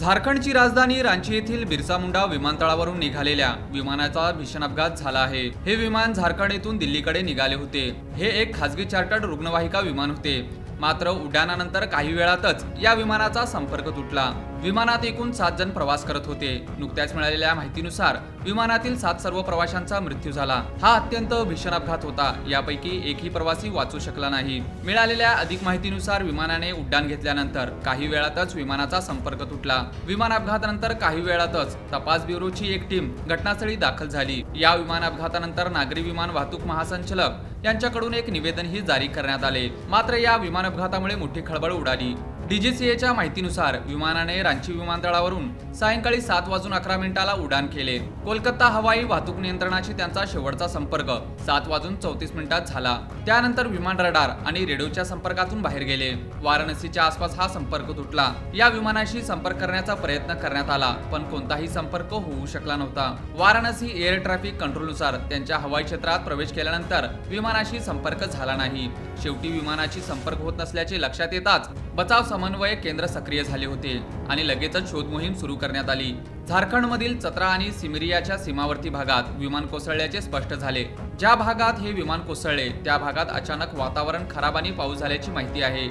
झारखंडची राजधानी रांची येथील बिरसा मुंडा विमानतळावरून निघालेल्या विमानाचा भीषण अपघात झाला आहे। हे विमान झारखंड येथून दिल्लीकडे निघाले होते। हे एक खासगी चार्टर्ड रुग्णवाहिका विमान होते। मात्र उड्डाणानंतर काही वेळातच या विमानाचा संपर्क तुटला। विमानात एकूण 7 जण प्रवास करत होते। नुकत्याच मिळालेल्या माहितीनुसार विमानातील 7 सर्व प्रवाशांचा मृत्यू झाला। हा अत्यंत भीषण अपघात होता। यापैकी एकही प्रवासी वाचू शकला नाही। मिळालेल्या अधिक माहितीनुसार विमानाने उड्डाण घेतल्यानंतर काही वेळातच विमानाचा संपर्क तुटला। विमान अपघातानंतर काही वेळातच तपास ब्युरोची एक टीम घटनास्थळी दाखल झाली। या विमान अपघातानंतर नागरी विमान वाहतूक महासंचालक यांच्याकडून एक निवेदनही जारी करण्यात आले। मात्र या विमान अपघातामुळे मोठी खळबळ उडाली। डीजीसीएच्या माहितीनुसार विमानाने रांची विमानतळावरून सायंकाळी 7:11 उड्डाण केले। कोलकाता हवाई वाहतूक नियंत्रणाशी त्यांचा शेवटचा संपर्क 7:34 झाला। त्यानंतर विमान रडार आणि रेडिओच्या संपर्कातून बाहेर गेले। वाराणसीच्या आसपास हा संपर्क तुटला। या विमानाशी संपर्क करण्याचा प्रयत्न करण्यात आला, पण कोणताही संपर्क होऊ शकला नव्हता। वाराणसी एअर ट्रॅफिक कंट्रोलनुसार त्यांच्या हवाई क्षेत्रात प्रवेश केल्यानंतर विमानाशी संपर्क झाला नाही। शेवटी विमानाशी संपर्क होत नसल्याचे लक्षात येताच बचाव समन्वय केंद्र सक्रिय झाले होते आणि लगेचच शोध मोहीम सुरू करण्यात आली। झारखंडमधील चतरा आणि सिमरियाच्या सीमावर्ती भागात विमान कोसळल्याचे स्पष्ट झाले। ज्या भागात हे विमान कोसळले त्या भागात अचानक वातावरण खराब आणि पाऊस झाल्याची माहिती आहे।